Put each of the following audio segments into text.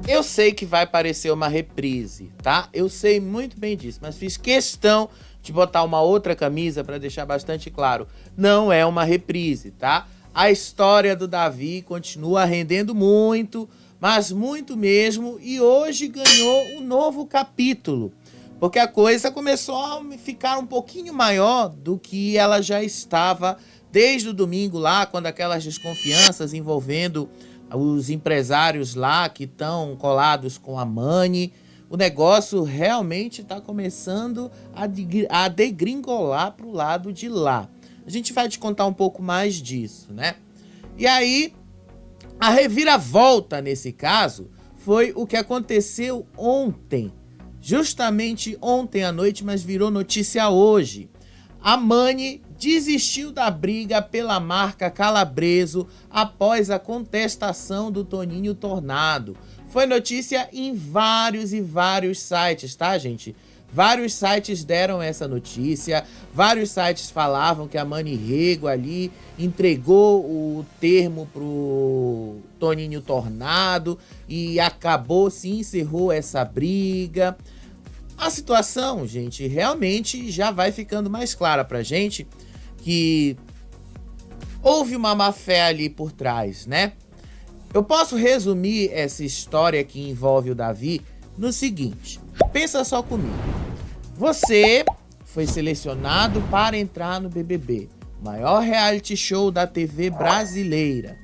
Eu sei que vai parecer uma reprise, tá? Eu sei muito bem disso, mas fiz questão de botar uma outra camisa para deixar bastante claro. Não é uma reprise, tá? A história do Davi continua rendendo muito, mas muito mesmo, e hoje ganhou um novo capítulo, porque a coisa começou a ficar um pouquinho maior do que ela já estava desde o domingo lá, quando aquelas desconfianças envolvendo os empresários lá que estão colados com a Mani, o negócio realmente está começando a degringolar para o lado de lá. A gente vai te contar um pouco mais disso, né? E aí, a reviravolta nesse caso foi o que aconteceu ontem. Justamente ontem à noite, mas virou notícia hoje. A Mani desistiu da briga pela marca Calabreso após a contestação do Toninho Tornado. Foi notícia em vários sites, tá, gente? Vários sites deram essa notícia, vários sites falavam que a Mani Rego ali entregou o termo pro Toninho Tornado e acabou, se encerrou essa briga. A situação, gente, realmente já vai ficando mais clara pra gente que houve uma má-fé ali por trás, né? Eu posso resumir essa história que envolve o Davi no seguinte: pensa só comigo. Você foi selecionado para entrar no BBB, maior reality show da TV brasileira.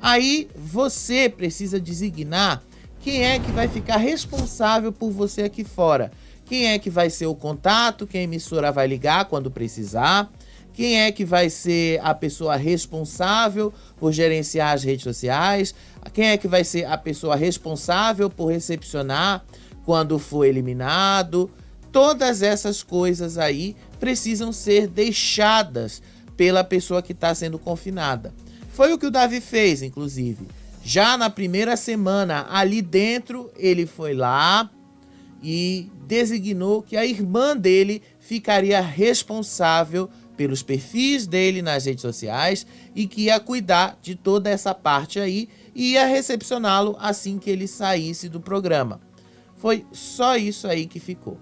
Aí você precisa designar quem é que vai ficar responsável por você aqui fora. Quem é que vai ser o contato, quem a emissora vai ligar quando precisar. Quem é que vai ser a pessoa responsável por gerenciar as redes sociais? Quem é que vai ser a pessoa responsável por recepcionar quando for eliminado? Todas essas coisas aí precisam ser deixadas pela pessoa que está sendo confinada. Foi o que o Davi fez, inclusive. Já na primeira semana, ali dentro, ele foi lá e designou que a irmã dele ficaria responsável pelos perfis dele nas redes sociais e que ia cuidar de toda essa parte aí e ia recepcioná-lo assim que ele saísse do programa. Foi só isso aí que ficou.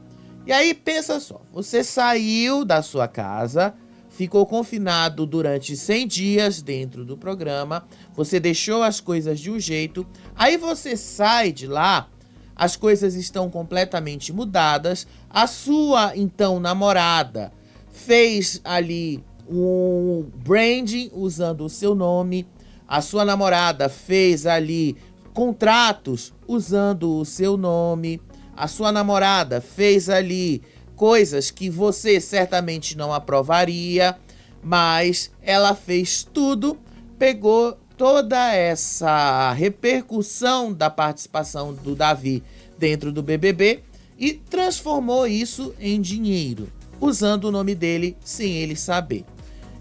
E aí pensa só, você saiu da sua casa, ficou confinado durante 100 dias dentro do programa, você deixou as coisas de um jeito, aí você sai de lá, as coisas estão completamente mudadas, a sua então namorada fez ali um branding usando o seu nome, a sua namorada fez ali contratos usando o seu nome, a sua namorada fez ali coisas que você certamente não aprovaria, mas ela fez tudo, pegou toda essa repercussão da participação do Davi dentro do BBB e transformou isso em dinheiro, usando o nome dele sem ele saber.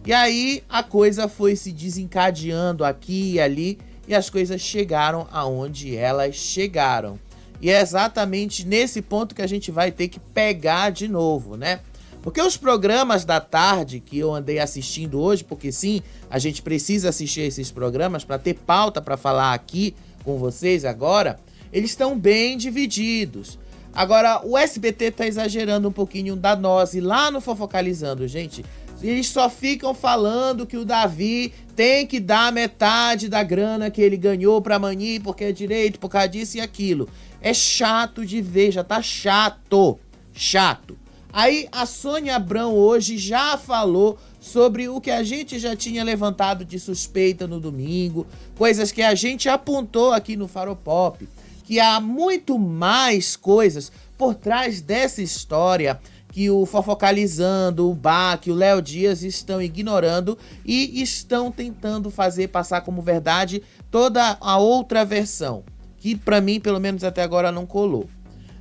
E aí a coisa foi se desencadeando aqui e ali e as coisas chegaram aonde elas chegaram. E é exatamente nesse ponto que a gente vai ter que pegar de novo, né? Porque os programas da tarde que eu andei assistindo hoje, porque sim, a gente precisa assistir esses programas para ter pauta para falar aqui com vocês agora, eles estão bem divididos. Agora, o SBT tá exagerando um pouquinho da dose lá no Fofocalizando, gente. Eles só ficam falando que o Davi tem que dar metade da grana que ele ganhou pra Mani, porque é direito, por causa disso e aquilo. É chato de ver, já tá chato. Chato. Aí a Sônia Abrão hoje já falou sobre o que a gente já tinha levantado de suspeita no domingo, coisas que a gente apontou aqui no Faropop, que há muito mais coisas por trás dessa história que o Fofocalizando, o Bach, o Léo Dias estão ignorando e estão tentando fazer passar como verdade toda a outra versão, que pra mim, pelo menos até agora, não colou.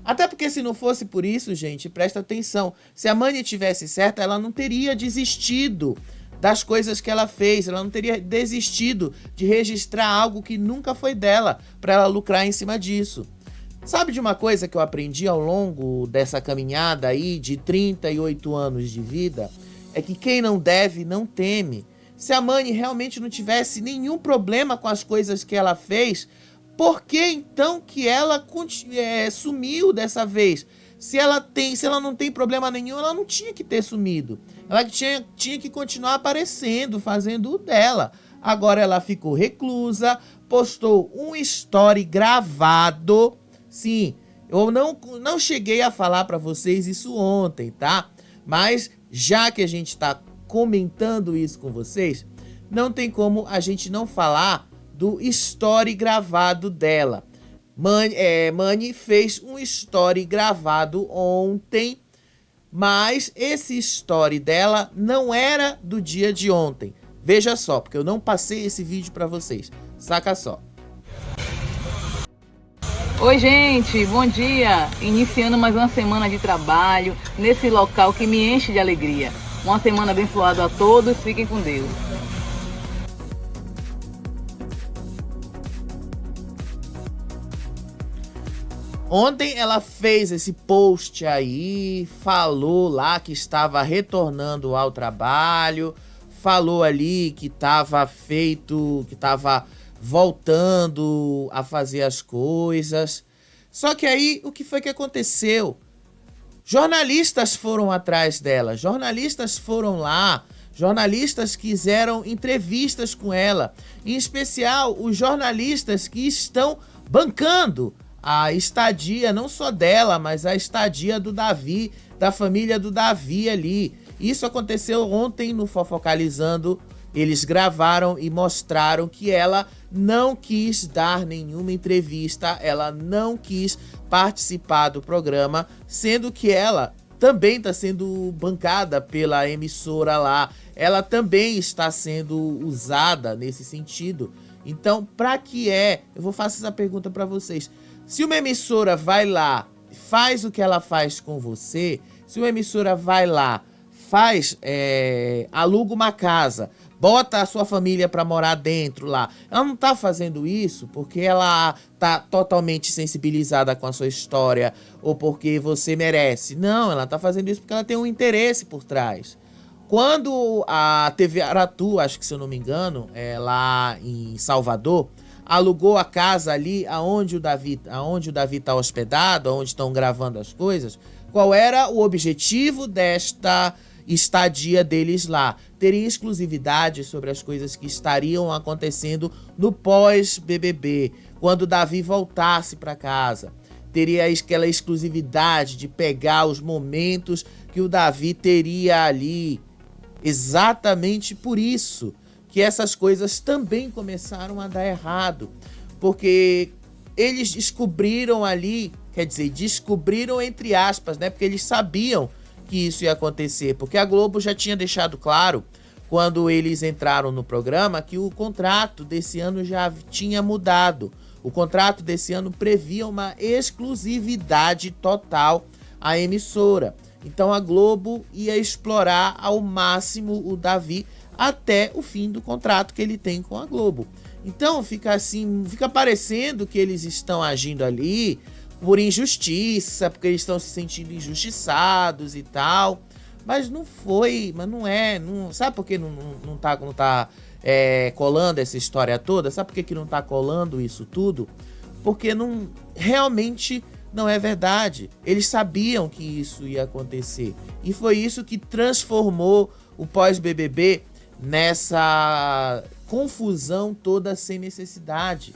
Até porque se não fosse por isso, gente, presta atenção, se a Mani tivesse certa, ela não teria desistido das coisas que ela fez, ela não teria desistido de registrar algo que nunca foi dela, pra ela lucrar em cima disso. Sabe de uma coisa que eu aprendi ao longo dessa caminhada aí de 38 anos de vida? É que quem não deve, não teme. Se a Mani realmente não tivesse nenhum problema com as coisas que ela fez, por que então que ela sumiu dessa vez? Se ela não tem problema nenhum, ela não tinha que ter sumido. Ela tinha que continuar aparecendo, fazendo o dela. Agora ela ficou reclusa, postou um story gravado. Sim, eu não cheguei a falar para vocês isso ontem, tá? Mas já que a gente está comentando isso com vocês, não tem como a gente não falar do story gravado dela. Mani fez um story gravado ontem, mas esse story dela não era do dia de ontem. Veja só, porque eu não passei esse vídeo para vocês. Saca só. Oi, gente, bom dia! Iniciando mais uma semana de trabalho nesse local que me enche de alegria. Uma semana abençoada a todos, fiquem com Deus. Ontem ela fez esse post aí, falou lá que estava retornando ao trabalho, falou ali que estava voltando a fazer as coisas. Só que aí, o que foi que aconteceu? Jornalistas foram atrás dela, jornalistas foram lá, jornalistas quiseram entrevistas com ela, em especial os jornalistas que estão bancando a estadia, não só dela, mas a estadia do Davi, da família do Davi ali. Isso aconteceu ontem no Fofocalizando. Eles gravaram e mostraram que ela não quis dar nenhuma entrevista, ela não quis participar do programa, sendo que ela também está sendo bancada pela emissora lá, ela também está sendo usada nesse sentido. Então, para que eu vou fazer essa pergunta para vocês. Se uma emissora vai lá, faz o que ela faz com você, se uma emissora vai lá, aluga uma casa, bota a sua família para morar dentro lá, ela não tá fazendo isso porque ela tá totalmente sensibilizada com a sua história ou porque você merece. Não, ela tá fazendo isso porque ela tem um interesse por trás. Quando a TV Aratu, acho que se eu não me engano, lá em Salvador, alugou a casa ali aonde o Davi tá hospedado, onde estão gravando as coisas, qual era o objetivo desta estadia deles lá? Teria exclusividade sobre as coisas que estariam acontecendo no pós-BBB, quando o Davi voltasse para casa. Teria aquela exclusividade de pegar os momentos que o Davi teria ali. Exatamente por isso que essas coisas também começaram a dar errado, porque eles descobriram ali, descobriram entre aspas, né? Porque eles sabiam que isso ia acontecer, porque a Globo já tinha deixado claro, quando eles entraram no programa, que o contrato desse ano já tinha mudado. O contrato desse ano previa uma exclusividade total à emissora. Então a Globo ia explorar ao máximo o Davi até o fim do contrato que ele tem com a Globo. Então fica parecendo que eles estão agindo ali por injustiça, porque eles estão se sentindo injustiçados e tal. Mas não foi, mas não é. Sabe por que não tá colando essa história toda? Sabe por que não tá colando isso tudo? Porque realmente não é verdade. Eles sabiam que isso ia acontecer. E foi isso que transformou o pós-BBB nessa confusão toda sem necessidade.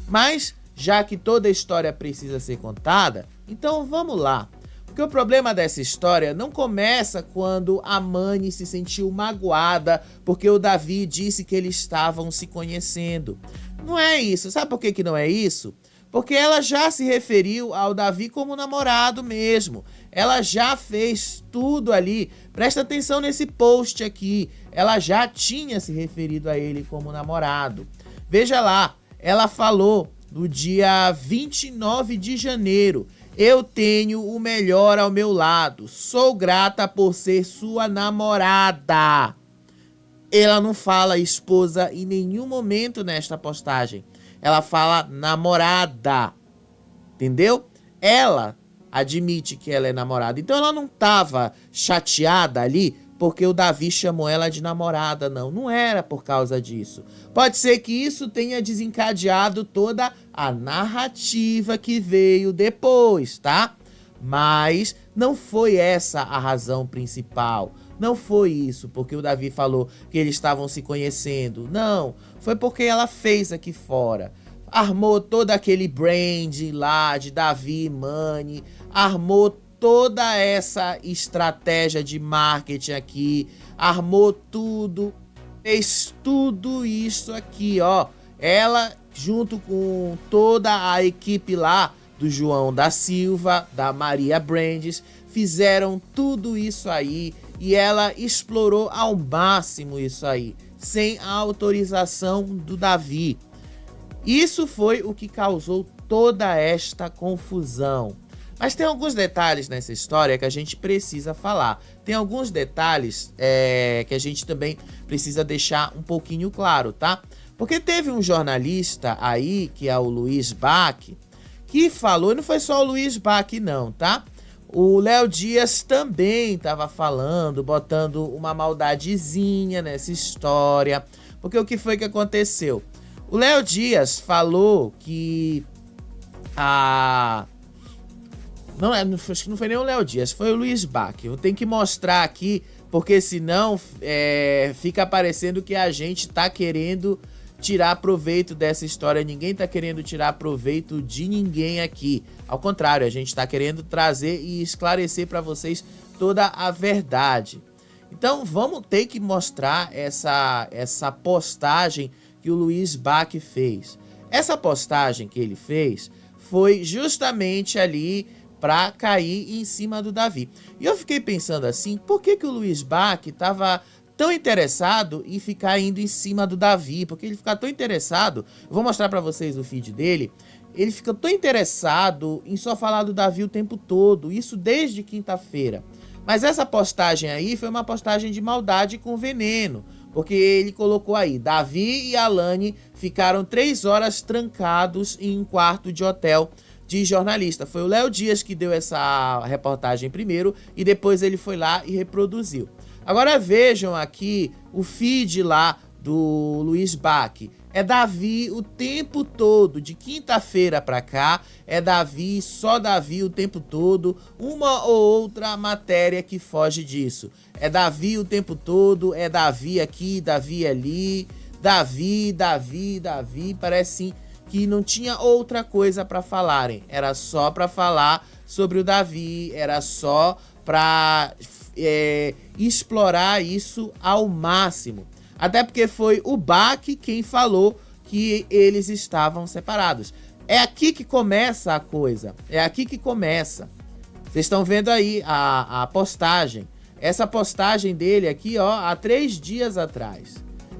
Mas, já que toda história precisa ser contada, então vamos lá. Porque o problema dessa história não começa quando a Mani se sentiu magoada porque o Davi disse que eles estavam se conhecendo. Não é isso. Sabe por que não é isso? Porque ela já se referiu ao Davi como namorado mesmo. Ela já fez tudo ali. Presta atenção nesse post aqui. Ela já tinha se referido a ele como namorado. Veja lá, ela falou no dia 29 de janeiro. Eu tenho o melhor ao meu lado. Sou grata por ser sua namorada. Ela não fala esposa em nenhum momento nesta postagem. Ela fala namorada. Entendeu? Ela admite que ela é namorada. Então ela não estava chateada ali porque o Davi chamou ela de namorada, não. Não era por causa disso. Pode ser que isso tenha desencadeado toda a narrativa que veio depois, tá? Mas não foi essa a razão principal. Não foi isso, porque o Davi falou que eles estavam se conhecendo. Não, foi porque ela fez aqui fora. Armou todo aquele brand lá de Davi e Mani, armou toda essa estratégia de marketing aqui, armou tudo, fez tudo isso aqui, ó. Ela, junto com toda a equipe lá, do João da Silva, da Maria Brandes, fizeram tudo isso aí e ela explorou ao máximo isso aí, sem a autorização do Davi. Isso foi o que causou toda esta confusão. Mas tem alguns detalhes nessa história que a gente precisa falar. Tem alguns detalhes que a gente também precisa deixar um pouquinho claro, tá? Porque teve um jornalista aí, que é o Luiz Bach, que falou, e não foi só o Luiz Bach não, tá? O Léo Dias também estava falando, botando uma maldadezinha nessa história. Porque o que foi que aconteceu? O Léo Dias falou que acho que não foi nem o Léo Dias, foi o Luiz Bach. Eu tenho que mostrar aqui, porque senão fica parecendo que a gente tá querendo tirar proveito dessa história. Ninguém tá querendo tirar proveito de ninguém aqui. Ao contrário, a gente tá querendo trazer e esclarecer para vocês toda a verdade. Então vamos ter que mostrar essa postagem que o Luiz Bach fez. Essa postagem que ele fez foi justamente ali para cair em cima do Davi. E eu fiquei pensando assim, por que o Luiz Bach estava tão interessado em ficar indo em cima do Davi? Porque ele fica tão interessado, eu vou mostrar para vocês o feed dele, ele fica tão interessado em só falar do Davi o tempo todo, isso desde quinta-feira. Mas essa postagem aí foi uma postagem de maldade com veneno, porque ele colocou aí, Davi e Alane ficaram 3 horas trancados em um quarto de hotel de jornalista. Foi o Léo Dias que deu essa reportagem primeiro e depois ele foi lá e reproduziu. Agora vejam aqui o feed lá do Luiz Bach. É Davi o tempo todo, de quinta-feira pra cá, é Davi, só Davi o tempo todo, uma ou outra matéria que foge disso. É Davi o tempo todo, é Davi aqui, Davi ali, Davi, parece sim que não tinha outra coisa pra falarem, era só pra falar sobre o Davi, era só pra explorar isso ao máximo. Até porque foi o Bach quem falou que eles estavam separados. É aqui que começa a coisa. É aqui que começa. Vocês estão vendo aí a postagem. Essa postagem dele aqui, ó, há 3 dias atrás.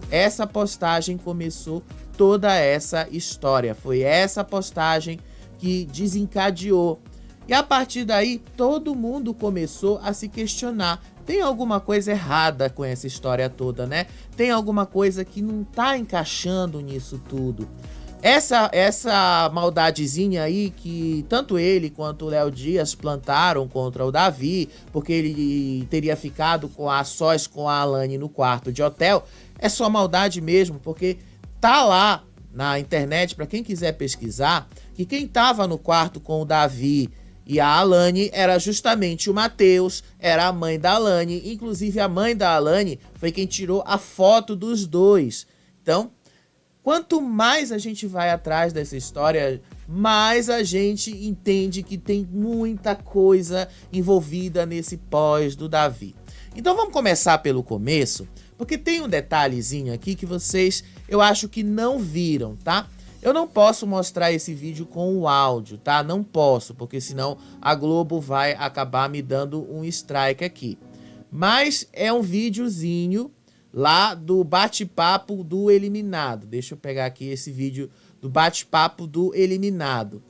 Essa postagem começou toda essa história. Foi essa postagem que desencadeou. E a partir daí, todo mundo começou a se questionar. Tem alguma coisa errada com essa história toda, né? Tem alguma coisa que não tá encaixando nisso tudo. Essa maldadezinha aí que tanto ele quanto o Léo Dias plantaram contra o Davi, porque ele teria ficado a sós com a Alane no quarto de hotel, é só maldade mesmo, porque tá lá na internet, para quem quiser pesquisar, que quem tava no quarto com o Davi e a Alane era justamente o Matheus, era a mãe da Alane. Inclusive a mãe da Alane foi quem tirou a foto dos dois. Então, quanto mais a gente vai atrás dessa história, mais a gente entende que tem muita coisa envolvida nesse pós do Davi. Então vamos começar pelo começo, porque tem um detalhezinho aqui que vocês, eu acho que não viram, tá? Eu não posso mostrar esse vídeo com o áudio, tá? Não posso, porque senão a Globo vai acabar me dando um strike aqui. Mas é um videozinho lá do bate-papo do eliminado. Deixa eu pegar aqui esse vídeo do bate-papo do eliminado.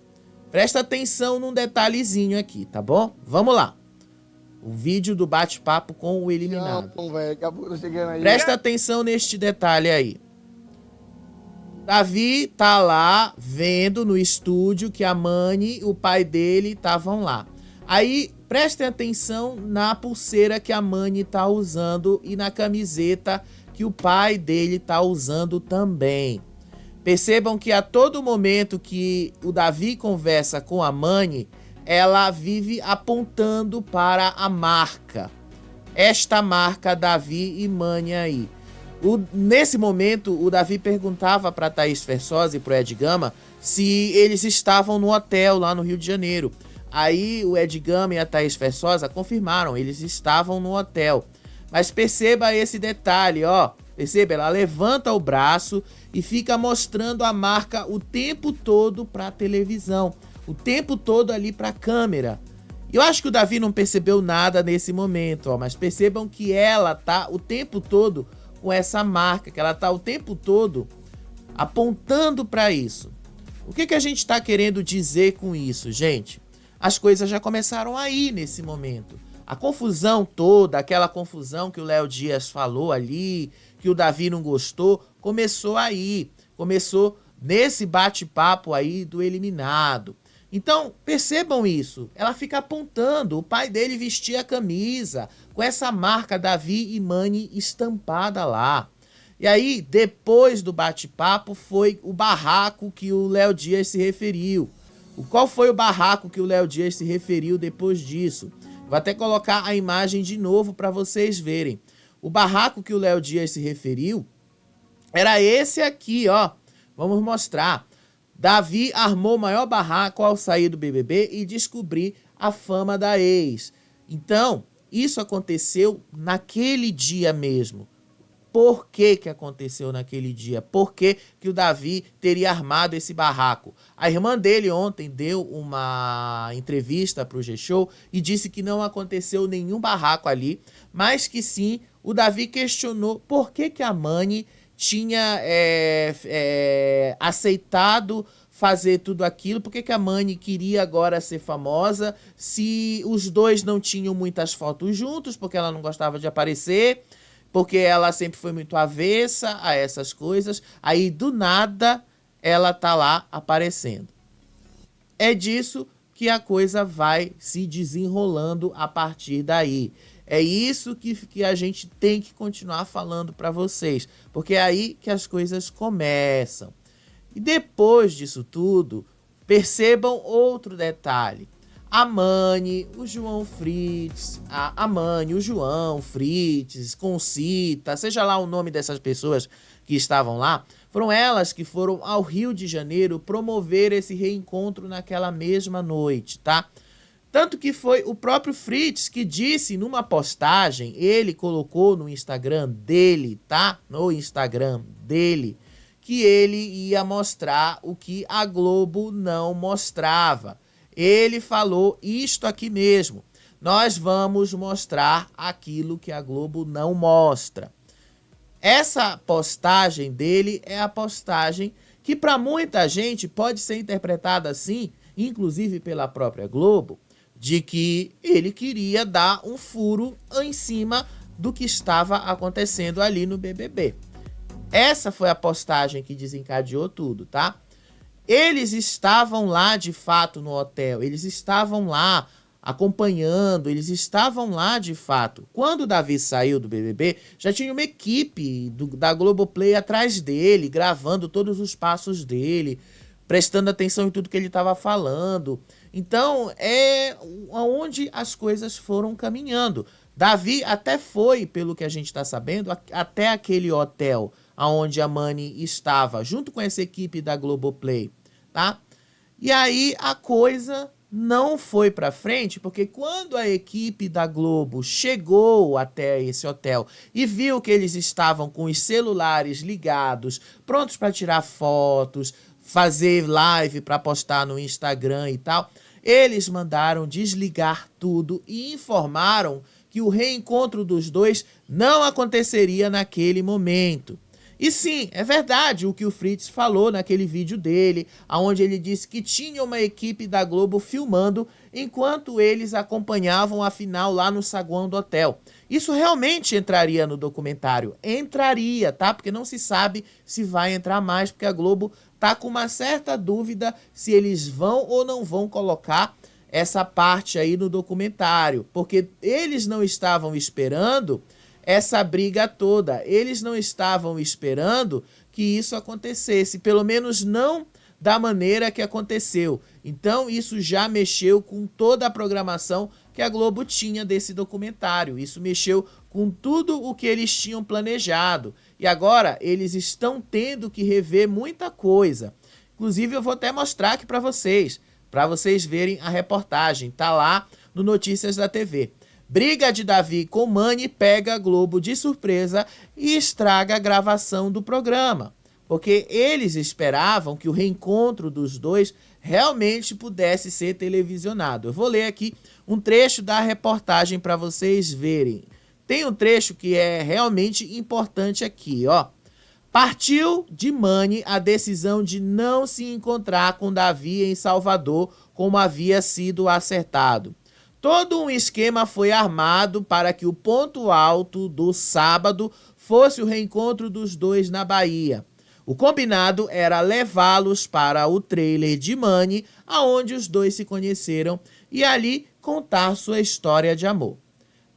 Presta atenção num detalhezinho aqui, tá bom? Vamos lá. O vídeo do bate-papo com o eliminado. Não, velho, acabou, tô chegando aí. Presta atenção neste detalhe aí. Davi tá lá vendo no estúdio que a Mani e o pai dele estavam lá. Aí prestem atenção na pulseira que a Mani tá usando e na camiseta que o pai dele tá usando também. Percebam que a todo momento que o Davi conversa com a Mani, ela vive apontando para a marca. Esta marca Davi e Mani aí. Nesse momento, o Davi perguntava para Thaís Fersosa e para o Ed Gama se eles estavam no hotel lá no Rio de Janeiro. Aí o Ed Gama e a Thaís Fersosa confirmaram, eles estavam no hotel. Mas perceba esse detalhe, ó. Perceba, ela levanta o braço e fica mostrando a marca o tempo todo para a televisão. O tempo todo ali para a câmera. Eu acho que o Davi não percebeu nada nesse momento, ó. Mas percebam que ela tá o tempo todo com essa marca, que ela tá o tempo todo apontando para isso. O que a gente está querendo dizer com isso, gente? As coisas já começaram aí nesse momento. A confusão toda, aquela confusão que o Léo Dias falou ali, que o Davi não gostou, começou aí. Começou nesse bate-papo aí do eliminado. Então, percebam isso. Ela fica apontando. O pai dele vestia a camisa com essa marca Davi e Mani estampada lá. E aí, depois do bate-papo, foi o barraco que o Léo Dias se referiu. Qual foi o barraco que o Léo Dias se referiu depois disso? Vou até colocar a imagem de novo para vocês verem. O barraco que o Léo Dias se referiu era esse aqui, ó. Vamos mostrar. Davi armou o maior barraco ao sair do BBB e descobrir a fama da ex. Então, isso aconteceu naquele dia mesmo. Por que aconteceu naquele dia? Por que o Davi teria armado esse barraco? A irmã dele ontem deu uma entrevista para o G-Show e disse que não aconteceu nenhum barraco ali, mas que sim, o Davi questionou por que a Mani tinha aceitado fazer tudo aquilo, por que a Mani queria agora ser famosa, se os dois não tinham muitas fotos juntos, porque ela não gostava de aparecer, porque ela sempre foi muito avessa a essas coisas, aí do nada ela tá lá aparecendo. É disso que a coisa vai se desenrolando a partir daí. É isso que a gente tem que continuar falando para vocês, porque é aí que as coisas começam. E depois disso tudo, percebam outro detalhe. A Mani, o João Fritz, a Mani, o João Fritz, Concita, seja lá o nome dessas pessoas que estavam lá, foram elas que foram ao Rio de Janeiro promover esse reencontro naquela mesma noite, tá? Tanto que foi o próprio Fritz que disse numa postagem, ele colocou no Instagram dele, tá? No Instagram dele, que ele ia mostrar o que a Globo não mostrava. Ele falou isto aqui mesmo. Nós vamos mostrar aquilo que a Globo não mostra. Essa postagem dele é a postagem que para muita gente pode ser interpretada assim, inclusive pela própria Globo, de que ele queria dar um furo em cima do que estava acontecendo ali no BBB. Essa foi a postagem que desencadeou tudo, tá? Eles estavam lá de fato no hotel, eles estavam lá acompanhando, eles estavam lá de fato. Quando o Davi saiu do BBB, já tinha uma equipe da Globoplay atrás dele, gravando todos os passos dele, prestando atenção em tudo que ele estava falando. Então, é onde as coisas foram caminhando. Davi até foi, pelo que a gente está sabendo, até aquele hotel onde a Mani estava, junto com essa equipe da Globoplay, tá? E aí a coisa não foi para frente, porque quando a equipe da Globo chegou até esse hotel e viu que eles estavam com os celulares ligados, prontos para tirar fotos, fazer live para postar no Instagram e tal, eles mandaram desligar tudo e informaram que o reencontro dos dois não aconteceria naquele momento. E sim, é verdade o que o Fritz falou naquele vídeo dele, onde ele disse que tinha uma equipe da Globo filmando enquanto eles acompanhavam a final lá no saguão do hotel. Isso realmente entraria no documentário. Entraria, tá? Porque não se sabe se vai entrar mais, porque a Globo tá com uma certa dúvida se eles vão ou não vão colocar essa parte aí no documentário, porque eles não estavam esperando essa briga toda, eles não estavam esperando que isso acontecesse, pelo menos não da maneira que aconteceu. Então isso já mexeu com toda a programação que a Globo tinha desse documentário, isso mexeu com tudo o que eles tinham planejado, e agora eles estão tendo que rever muita coisa. Inclusive eu vou até mostrar aqui para vocês verem a reportagem, tá lá no Notícias da TV. Briga de Davi com Mani pega a Globo de surpresa e estraga a gravação do programa, porque eles esperavam que o reencontro dos dois realmente pudesse ser televisionado. Eu vou ler aqui um trecho da reportagem para vocês verem. Tem um trecho que é realmente importante aqui, ó. Partiu de Mani a decisão de não se encontrar com Davi em Salvador, como havia sido acertado. Todo um esquema foi armado para que o ponto alto do sábado fosse o reencontro dos dois na Bahia. O combinado era levá-los para o trailer de Mani, aonde os dois se conheceram, e ali contar sua história de amor.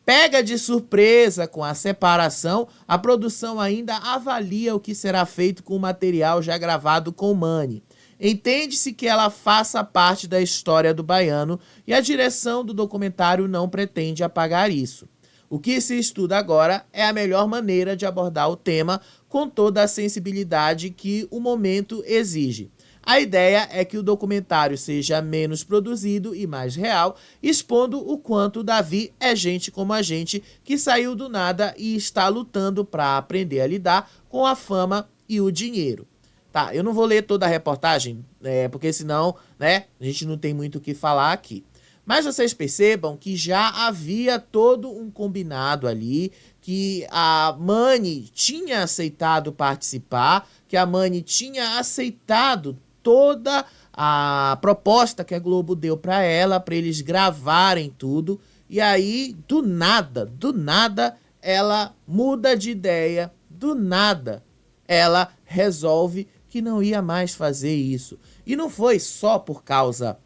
Pega de surpresa com a separação, a produção ainda avalia o que será feito com o material já gravado com Mani. Entende-se que ela faça parte da história do baiano e a direção do documentário não pretende apagar isso. O que se estuda agora é a melhor maneira de abordar o tema com toda a sensibilidade que o momento exige. A ideia é que o documentário seja menos produzido e mais real, expondo o quanto Davi é gente como a gente que saiu do nada e está lutando para aprender a lidar com a fama e o dinheiro. Tá, eu não vou ler toda a reportagem, porque senão, né, a gente não tem muito o que falar aqui. Mas vocês percebam que já havia todo um combinado ali, que a Mani tinha aceitado participar, que a Mani tinha aceitado toda a proposta que a Globo deu para eles gravarem tudo. E aí, do nada, ela muda de ideia, do nada, ela resolve que não ia mais fazer isso. E não foi só por causa,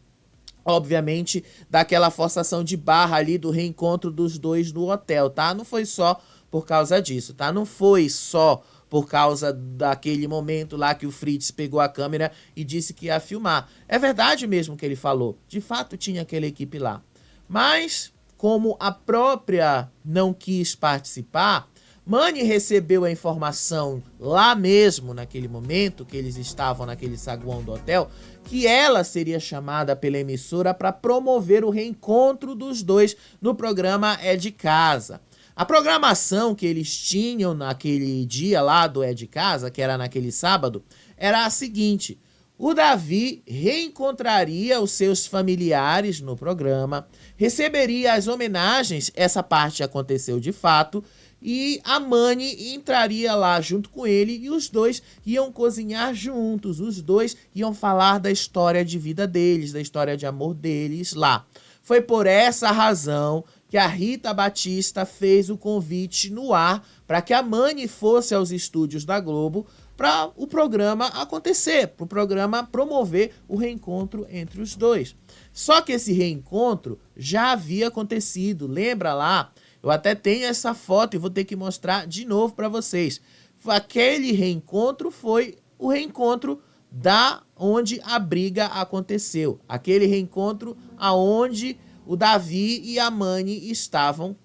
obviamente, daquela forçação de barra ali do reencontro dos dois no hotel, tá? Não foi só por causa disso, tá? Não foi só por causa daquele momento lá que o Fritz pegou a câmera e disse que ia filmar. É verdade mesmo que ele falou. De fato, tinha aquela equipe lá. Mas, como a própria não quis participar, Mani recebeu a informação lá mesmo, naquele momento que eles estavam naquele saguão do hotel, que ela seria chamada pela emissora para promover o reencontro dos dois no programa É de Casa. A programação que eles tinham naquele dia lá do É de Casa, que era naquele sábado, era a seguinte: o Davi reencontraria os seus familiares no programa, receberia as homenagens, essa parte aconteceu de fato, e a Mani entraria lá junto com ele e os dois iam cozinhar juntos, os dois iam falar da história de vida deles, da história de amor deles lá. Foi por essa razão que a Rita Batista fez o convite no ar para que a Mani fosse aos estúdios da Globo para o programa acontecer, para o programa promover o reencontro entre os dois. Só que esse reencontro já havia acontecido, lembra lá? Eu até tenho essa foto e vou ter que mostrar de novo para vocês. Aquele reencontro foi o reencontro da onde a briga aconteceu. Aquele reencontro aonde o Davi e a Mani estavam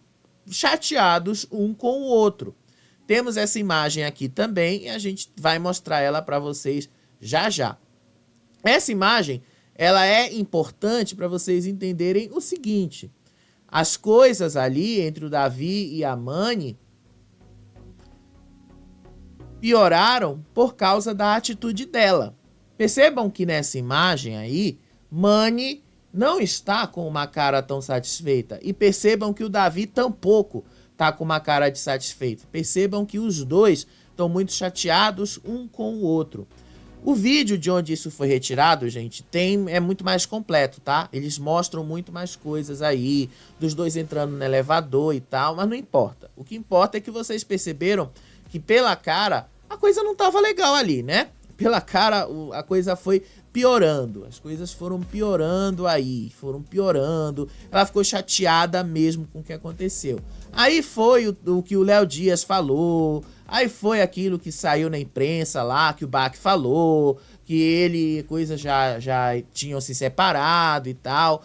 chateados um com o outro. Temos essa imagem aqui também e a gente vai mostrar ela para vocês já já. Essa imagem, ela é importante para vocês entenderem o seguinte: as coisas ali entre o Davi e a Mani pioraram por causa da atitude dela. Percebam que nessa imagem aí, Mani não está com uma cara tão satisfeita. E percebam que o Davi tampouco está com uma cara de satisfeito. Percebam que os dois estão muito chateados um com o outro. O vídeo de onde isso foi retirado, gente, é muito mais completo, tá? Eles mostram muito mais coisas aí, dos dois entrando no elevador e tal, mas não importa. O que importa é que vocês perceberam que pela cara a coisa não tava legal ali, né? A pela cara, a coisa foi piorando. As coisas foram piorando aí, foram piorando. Ela ficou chateada mesmo com o que aconteceu. Aí foi o que o Léo Dias falou, aí foi aquilo que saiu na imprensa lá, que o Bach falou, que ele, coisas já tinham se separado e tal.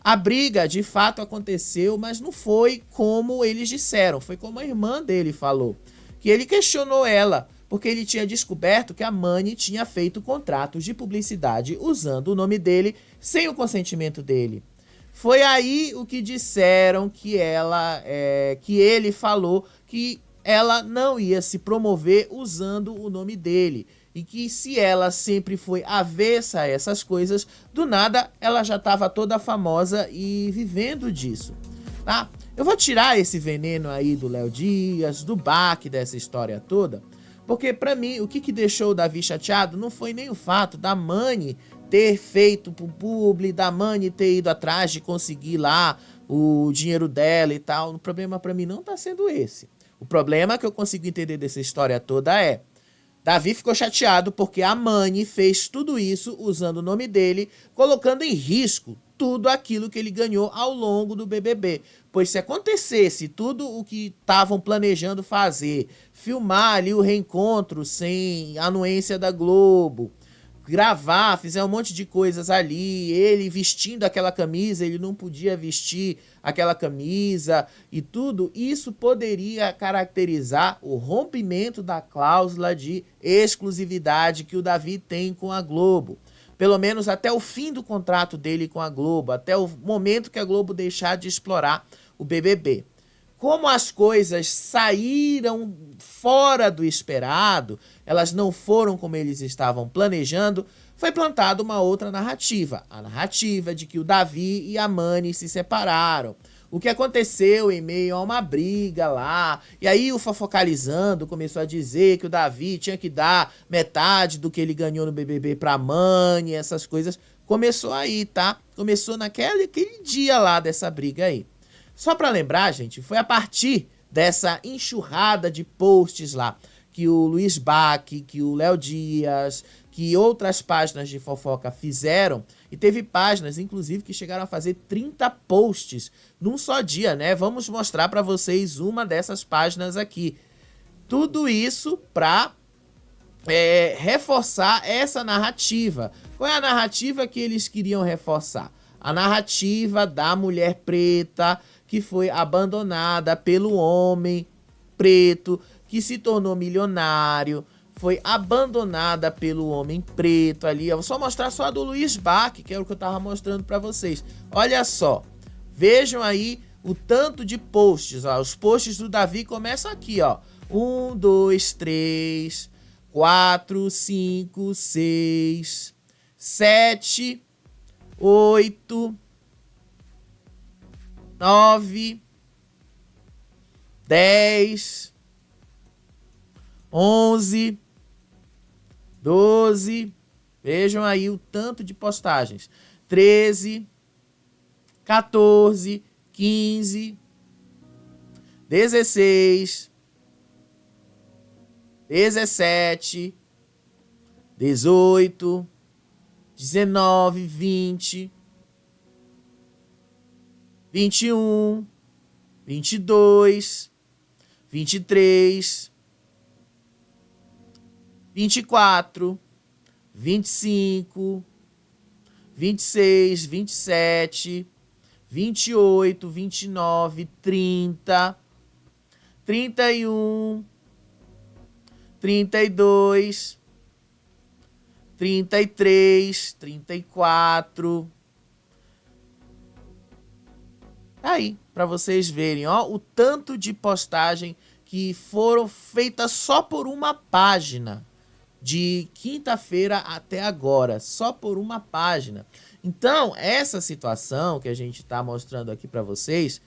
A briga de fato aconteceu, mas não foi como eles disseram, foi como a irmã dele falou. Que ele questionou ela, porque ele tinha descoberto que a Mani tinha feito contratos de publicidade usando o nome dele sem o consentimento dele. Foi aí o que disseram que ele falou que ela não ia se promover usando o nome dele. E que se ela sempre foi avessa a essas coisas, do nada ela já estava toda famosa e vivendo disso, tá? Eu vou tirar esse veneno aí do Léo Dias, do Bach, dessa história toda, porque pra mim o que deixou o Davi chateado não foi nem o fato da Mani ter feito pro publi, da Mani ter ido atrás de conseguir lá o dinheiro dela e tal. O problema pra mim não tá sendo esse. O problema que eu consigo entender dessa história toda é: Davi ficou chateado porque a Mani fez tudo isso usando o nome dele, colocando em risco tudo aquilo que ele ganhou ao longo do BBB. Pois se acontecesse tudo o que estavam planejando fazer, filmar ali o reencontro sem anuência da Globo, gravar, fizer um monte de coisas ali, ele vestindo aquela camisa, ele não podia vestir aquela camisa e tudo, isso poderia caracterizar o rompimento da cláusula de exclusividade que o Davi tem com a Globo. Pelo menos até o fim do contrato dele com a Globo, até o momento que a Globo deixar de explorar o BBB. Como as coisas saíram fora do esperado, elas não foram como eles estavam planejando, foi plantada uma outra narrativa. A narrativa de que o Davi e a Mani se separaram. O que aconteceu em meio a uma briga lá. E aí o Fofocalizando começou a dizer que o Davi tinha que dar metade do que ele ganhou no BBB pra Mani, essas coisas. Começou aí, tá? Começou aquele dia lá dessa briga aí. Só pra lembrar, gente, foi a partir dessa enxurrada de posts lá que o Luiz Bach, que o Léo Dias, que outras páginas de fofoca fizeram, e teve páginas, inclusive, que chegaram a fazer 30 posts num só dia, né? Vamos mostrar pra vocês uma dessas páginas aqui. Tudo isso pra reforçar essa narrativa. Qual é a narrativa que eles queriam reforçar? A narrativa da mulher preta que foi abandonada pelo homem preto, que se tornou milionário, foi abandonada pelo homem preto ali. Eu vou só mostrar só a do Luiz Bach, que é o que eu tava mostrando pra vocês. Olha só, vejam aí o tanto de posts, ó. Os posts do Davi começam aqui, ó. 1, 2, 3, 4, 5, 6, 7, 8, 9, 10, 11, 12, vejam aí o tanto de postagens, 13, 14, 15, 16, 17, 18, 19, 20, 21, 22, 23, 24, 25, 26, 27, 28, 29, 30, 31, 32, 33, 34. Aí, para vocês verem, ó, o tanto de postagem que foram feitas só por uma página, de quinta-feira até agora, só por uma página. Então, essa situação que a gente está mostrando aqui para vocês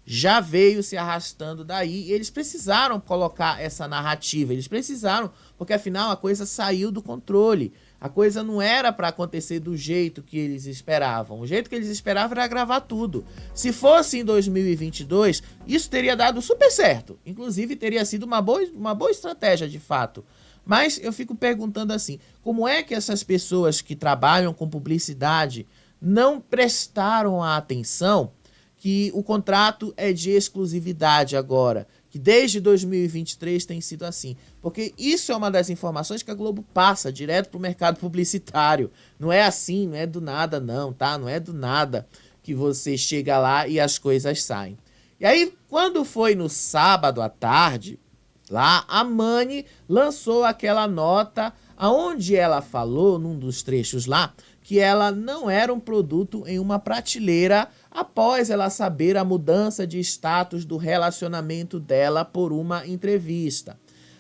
já veio se arrastando daí, e eles precisaram colocar essa narrativa, eles precisaram, porque afinal a coisa saiu do controle. A coisa não era para acontecer do jeito que eles esperavam. O jeito que eles esperavam era gravar tudo. Se fosse em 2022, isso teria dado super certo. Inclusive, teria sido uma boa estratégia, de fato. Mas eu fico perguntando assim, como é que essas pessoas que trabalham com publicidade não prestaram a atenção que o contrato é de exclusividade agora, que desde 2023 tem sido assim? Porque isso é uma das informações que a Globo passa direto para o mercado publicitário. Não é assim, não é do nada não, tá? Não é do nada que você chega lá e as coisas saem. E aí, quando foi no sábado à tarde, lá, a Mani lançou aquela nota onde ela falou, num dos trechos lá, que ela não era um produto em uma prateleira após ela saber a mudança de status do relacionamento dela por uma entrevista.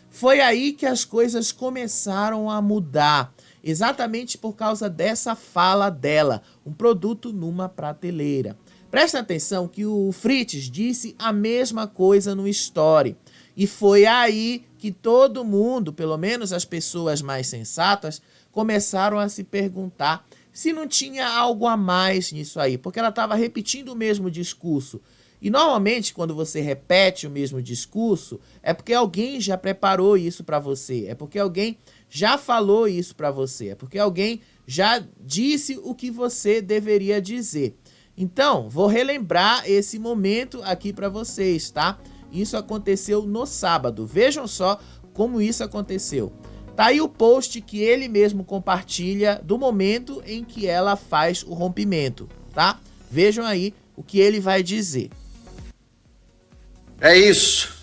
Foi aí que as coisas começaram a mudar, exatamente por causa dessa fala dela, um produto numa prateleira. Presta atenção que o Fritz disse a mesma coisa no story. E foi aí que todo mundo, pelo menos as pessoas mais sensatas, começaram a se perguntar se não tinha algo a mais nisso aí, porque ela estava repetindo o mesmo discurso. E normalmente, quando você repete o mesmo discurso, é porque alguém já preparou isso para você, é porque alguém já falou isso para você, é porque alguém já disse o que você deveria dizer. Então, vou relembrar esse momento aqui para vocês, tá? Isso aconteceu no sábado. Vejam só como isso aconteceu. Tá aí o post que ele mesmo compartilha do momento em que ela faz o rompimento, tá? Vejam aí o que ele vai dizer. É isso.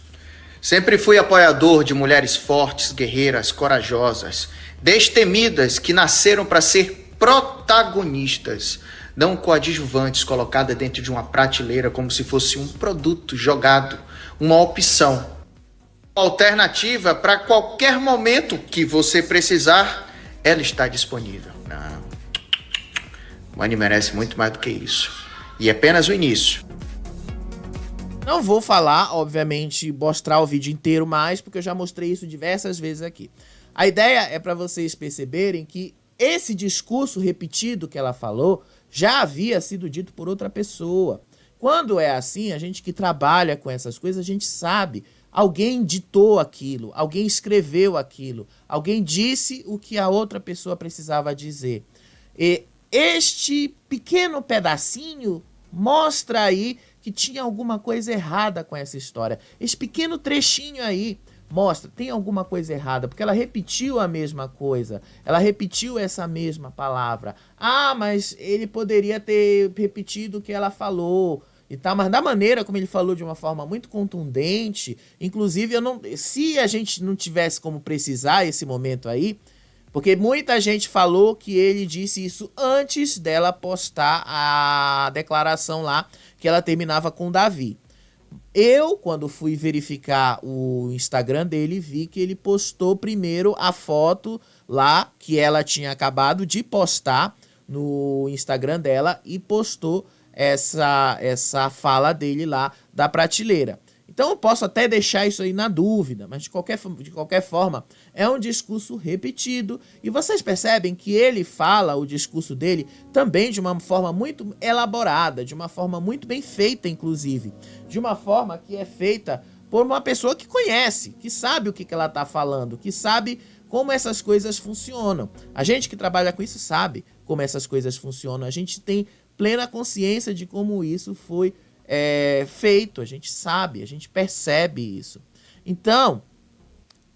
Sempre fui apoiador de mulheres fortes, guerreiras, corajosas, destemidas que nasceram para ser protagonistas, não coadjuvantes colocadas dentro de uma prateleira como se fosse um produto jogado, uma opção. Alternativa para qualquer momento que você precisar, ela está disponível. Não. Mani merece muito mais do que isso. E é apenas o início. Não vou falar, obviamente, mostrar o vídeo inteiro mais, porque eu já mostrei isso diversas vezes aqui. A ideia é para vocês perceberem que esse discurso repetido que ela falou já havia sido dito por outra pessoa. Quando é assim, a gente que trabalha com essas coisas, a gente sabe. Alguém ditou aquilo, alguém escreveu aquilo, alguém disse o que a outra pessoa precisava dizer. E este pequeno pedacinho mostra aí que tinha alguma coisa errada com essa história. Esse pequeno trechinho aí mostra, tem alguma coisa errada, porque ela repetiu a mesma coisa, ela repetiu essa mesma palavra. Ah, mas ele poderia ter repetido o que ela falou e tal, mas da maneira como ele falou de uma forma muito contundente, inclusive se a gente não tivesse como precisar esse momento aí, porque muita gente falou que ele disse isso antes dela postar a declaração lá, que ela terminava com o Davi. Eu, quando fui verificar o Instagram dele, vi que ele postou primeiro a foto lá, que ela tinha acabado de postar no Instagram dela, e postou essa fala dele lá da prateleira. Então eu posso até deixar isso aí na dúvida, mas de qualquer forma é um discurso repetido e vocês percebem que ele fala o discurso dele também de uma forma muito elaborada, de uma forma muito bem feita inclusive, de uma forma que é feita por uma pessoa que conhece, que sabe o que ela está falando, que sabe como essas coisas funcionam. A gente que trabalha com isso sabe como essas coisas funcionam, a gente tem plena consciência de como isso foi feito, a gente sabe, a gente percebe isso. Então,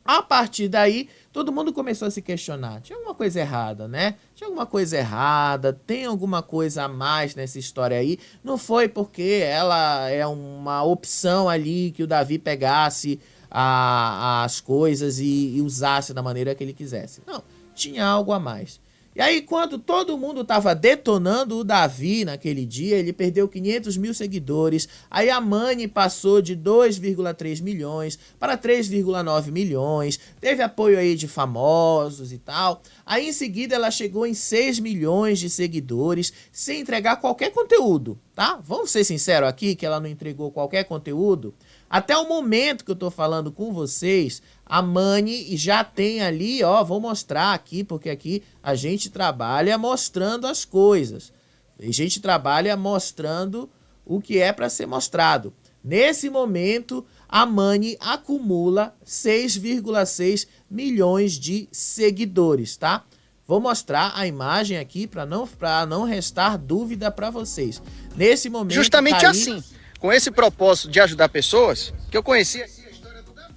a partir daí, todo mundo começou a se questionar. Tinha alguma coisa errada, né? Tinha alguma coisa errada, tem alguma coisa a mais nessa história aí. Não foi porque ela é uma opção ali que o Davi pegasse as coisas e usasse da maneira que ele quisesse. Não, tinha algo a mais. E aí, quando todo mundo estava detonando o Davi naquele dia, ele perdeu 500 mil seguidores. Aí a Mani passou de 2,3 milhões para 3,9 milhões. Teve apoio aí de famosos e tal. Aí, em seguida, ela chegou em 6 milhões de seguidores, sem entregar qualquer conteúdo, tá? Vamos ser sinceros aqui, que ela não entregou qualquer conteúdo. Até o momento que eu tô falando com vocês, a Mani já tem ali, ó, vou mostrar aqui, porque aqui a gente trabalha mostrando as coisas. A gente trabalha mostrando o que é para ser mostrado. Nesse momento, a Mani acumula 6,6 milhões de seguidores, tá? Vou mostrar a imagem aqui para não restar dúvida para vocês. Nesse momento, justamente tá aí... assim, com esse propósito de ajudar pessoas, que eu conheci aqui a história do Davi.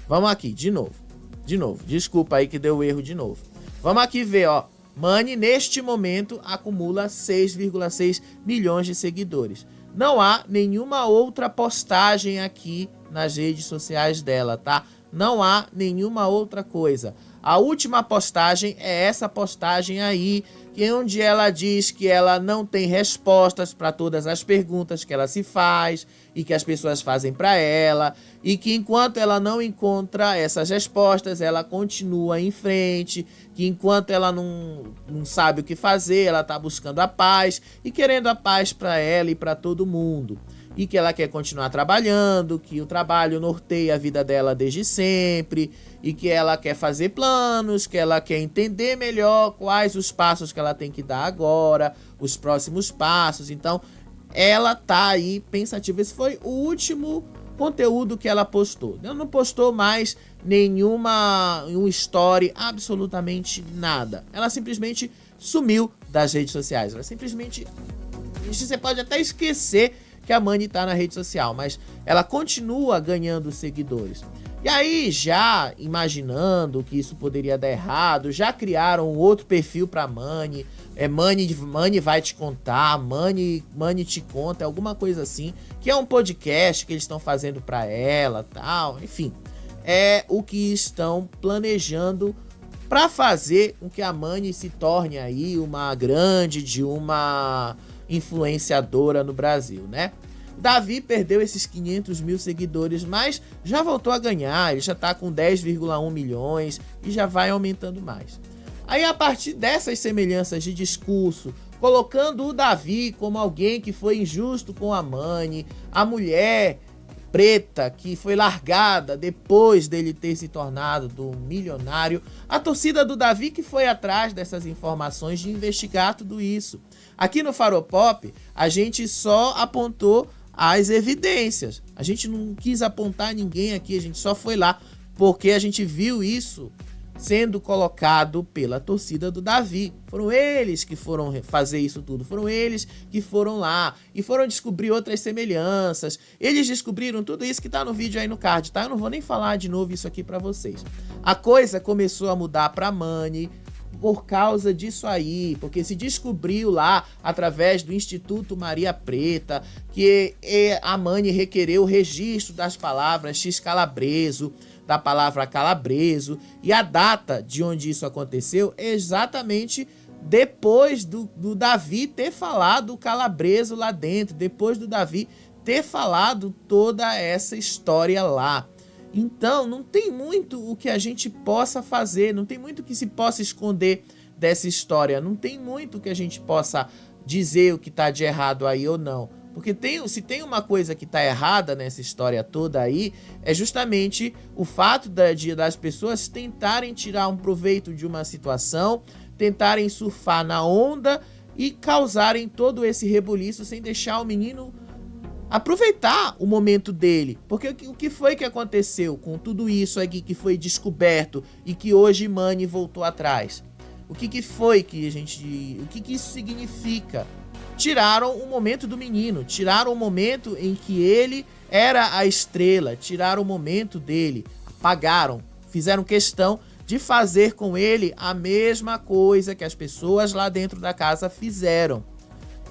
Vamos aqui, de novo. Desculpa aí que deu erro de novo. Vamos aqui ver, ó. Mani, neste momento, acumula 6,6 milhões de seguidores. Não há nenhuma outra postagem aqui nas redes sociais dela, tá? Não há nenhuma outra coisa. A última postagem é essa postagem aí, onde ela diz que ela não tem respostas para todas as perguntas que ela se faz e que as pessoas fazem para ela, e que enquanto ela não encontra essas respostas, ela continua em frente, que enquanto ela não sabe o que fazer, ela está buscando a paz e querendo a paz para ela e para todo mundo. E que ela quer continuar trabalhando, que o trabalho norteia a vida dela desde sempre, e que ela quer fazer planos, que ela quer entender melhor quais os passos que ela tem que dar agora, os próximos passos. Então, ela tá aí pensativa. Esse foi o último conteúdo que ela postou. Ela não postou mais um story, absolutamente nada. Ela simplesmente sumiu das redes sociais. Ela simplesmente... Você pode até esquecer que a Mani tá na rede social, mas ela continua ganhando seguidores. E aí, já imaginando que isso poderia dar errado, já criaram um outro perfil pra Mani. Mani vai te contar, Mani te conta, alguma coisa assim, que é um podcast que eles estão fazendo pra ela, tal, enfim. É o que estão planejando pra fazer com que a Mani se torne aí uma influenciadora no Brasil, né? Davi perdeu esses 500 mil seguidores, mas já voltou a ganhar, ele já tá com 10,1 milhões e já vai aumentando mais. Aí, a partir dessas semelhanças de discurso, colocando o Davi como alguém que foi injusto com a Mani, a mulher preta que foi largada depois dele ter se tornado do milionário, a torcida do Davi que foi atrás dessas informações de investigar tudo isso. Aqui no Faropop, a gente só apontou as evidências. A gente não quis apontar ninguém aqui, a gente só foi lá porque a gente viu isso sendo colocado pela torcida do Davi. Foram eles que foram fazer isso tudo, foram eles que foram lá e foram descobrir outras semelhanças. Eles descobriram tudo isso que tá no vídeo aí no card, tá? Eu não vou nem falar de novo isso aqui pra vocês. A coisa começou a mudar pra Mani por causa disso aí, porque se descobriu lá, através do Instituto Maria Preta, que a Mani requereu o registro das palavras X-Calabreso, da palavra calabreso, e a data de onde isso aconteceu é exatamente depois do Davi ter falado calabreso lá dentro, depois do Davi ter falado toda essa história lá. Então, não tem muito o que a gente possa fazer, não tem muito que se possa esconder dessa história, não tem muito que a gente possa dizer o que tá de errado aí ou não. Porque se tem uma coisa que tá errada nessa história toda aí, é justamente o fato das pessoas tentarem tirar um proveito de uma situação, tentarem surfar na onda e causarem todo esse rebuliço sem deixar o menino aproveitar o momento dele. Porque o que foi que aconteceu com tudo isso aqui que foi descoberto e que hoje Mani voltou atrás? O que foi que o que isso significa? Tiraram o momento do menino, tiraram o momento em que ele era a estrela, tiraram o momento dele, apagaram, fizeram questão de fazer com ele a mesma coisa que as pessoas lá dentro da casa fizeram.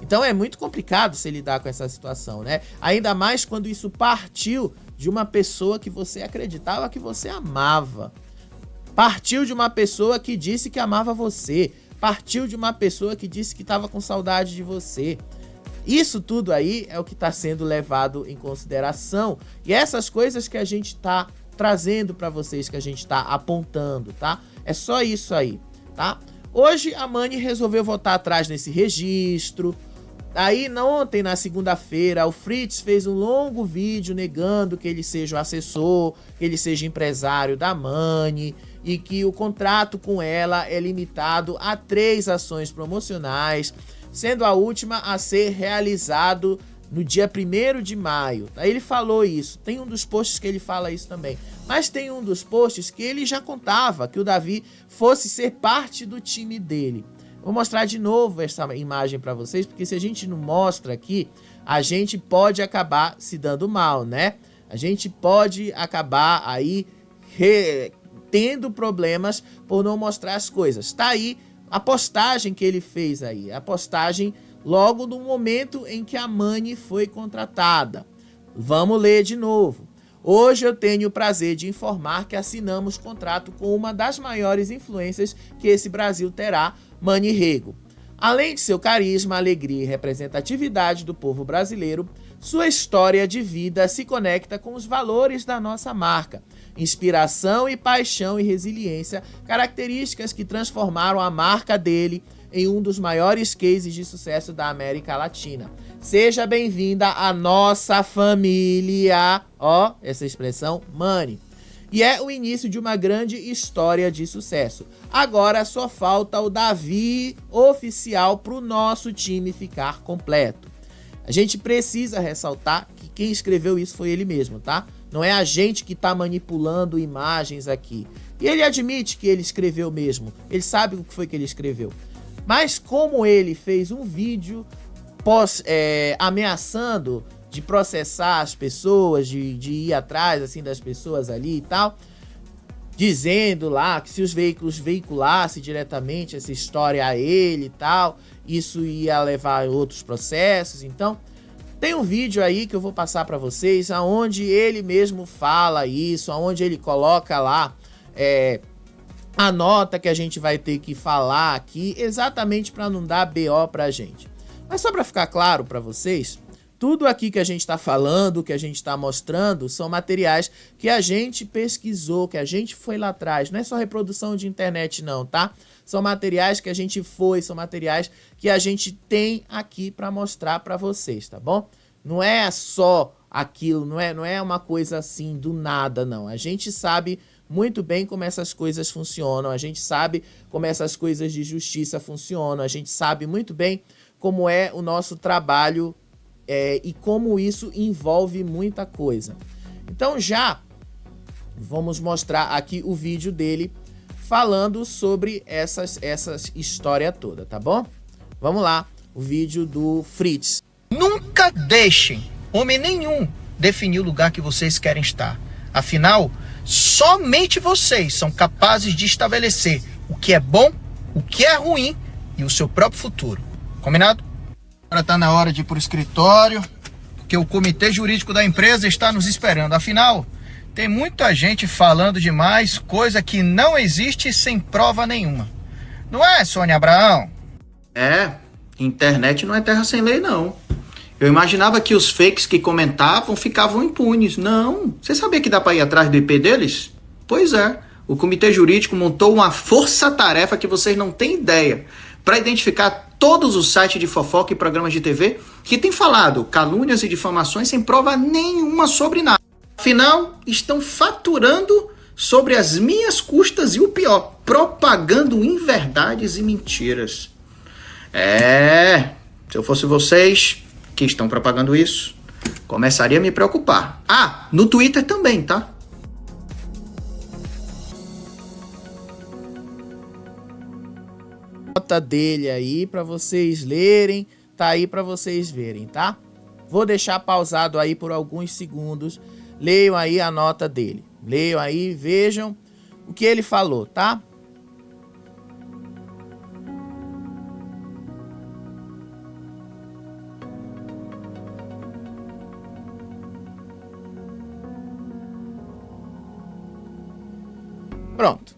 Então é muito complicado se lidar com essa situação, né? Ainda mais quando isso partiu de uma pessoa que você acreditava que você amava. Partiu de uma pessoa que disse que amava você. Partiu de uma pessoa que disse que estava com saudade de você. Isso tudo aí é o que está sendo levado em consideração. E essas coisas que a gente está trazendo para vocês, que a gente está apontando, tá? É só isso aí, tá? Hoje a Mani resolveu voltar atrás nesse registro. Aí ontem, na segunda-feira, o Fritz fez um longo vídeo negando que ele seja o assessor, que ele seja empresário da Mani e que o contrato com ela é limitado a 3 ações promocionais, sendo a última a ser realizado no dia 1º de maio. Aí ele falou isso. Tem um dos posts que ele fala isso também. Mas tem um dos posts que ele já contava que o Davi fosse ser parte do time dele. Vou mostrar de novo essa imagem para vocês, porque se a gente não mostra aqui, a gente pode acabar se dando mal, né? A gente pode acabar aí tendo problemas por não mostrar as coisas. Tá aí a postagem que ele fez aí. A postagem logo no momento em que a Mani foi contratada. Vamos ler de novo. Hoje eu tenho o prazer de informar que assinamos contrato com uma das maiores influências que esse Brasil terá, Mani Rego. Além de seu carisma, alegria e representatividade do povo brasileiro, sua história de vida se conecta com os valores da nossa marca. Inspiração e paixão e resiliência, características que transformaram a marca dele em um dos maiores cases de sucesso da América Latina. Seja bem-vinda à nossa família. Ó, essa expressão, Mani. E é o início de uma grande história de sucesso. Agora só falta o Davi oficial para o nosso time ficar completo. A gente precisa ressaltar que quem escreveu isso foi ele mesmo, tá? Não é a gente que tá manipulando imagens aqui. E ele admite que ele escreveu mesmo. Ele sabe o que foi que ele escreveu. Mas como ele fez um vídeo ameaçando de processar as pessoas, de ir atrás assim das pessoas ali e tal, dizendo lá que se os veículos veiculassem diretamente essa história a ele e tal, isso ia levar a outros processos. Então, tem um vídeo aí que eu vou passar para vocês, aonde ele mesmo fala isso, aonde ele coloca lá a nota que a gente vai ter que falar aqui, exatamente para não dar BO pra gente. Mas só para ficar claro para vocês, tudo aqui que a gente está falando, que a gente está mostrando, são materiais que a gente pesquisou, que a gente foi lá atrás. Não é só reprodução de internet não, tá? São materiais que a gente são materiais que a gente tem aqui para mostrar para vocês, tá bom? Não é só aquilo, não é uma coisa assim do nada, não. A gente sabe muito bem como essas coisas funcionam, a gente sabe como essas coisas de justiça funcionam, a gente sabe muito bem como é o nosso trabalho e como isso envolve muita coisa. Então já vamos mostrar aqui o vídeo dele falando sobre essa história toda, tá bom? Vamos lá, o vídeo do Fritz. Nunca deixem homem nenhum definir o lugar que vocês querem estar. Afinal, somente vocês são capazes de estabelecer o que é bom, o que é ruim e o seu próprio futuro. Combinado? Agora está na hora de ir para o escritório, porque o comitê jurídico da empresa está nos esperando. Afinal, tem muita gente falando demais, coisa que não existe sem prova nenhuma. Não é, Sônia Abraão? Internet não é terra sem lei, não. Eu imaginava que os fakes que comentavam ficavam impunes. Não. Você sabia que dá para ir atrás do IP deles? Pois é. O comitê jurídico montou uma força-tarefa que vocês não têm ideia para identificar todos os sites de fofoca e programas de TV que têm falado calúnias e difamações sem prova nenhuma sobre nada. Afinal, estão faturando sobre as minhas custas e o pior, propagando inverdades e mentiras. Se eu fosse vocês que estão propagando isso, começaria a me preocupar. No Twitter também, tá? Nota dele aí para vocês lerem, tá aí para vocês verem, tá? Vou deixar pausado aí por alguns segundos. Leiam aí a nota dele. Leiam aí, vejam o que ele falou, tá? Pronto.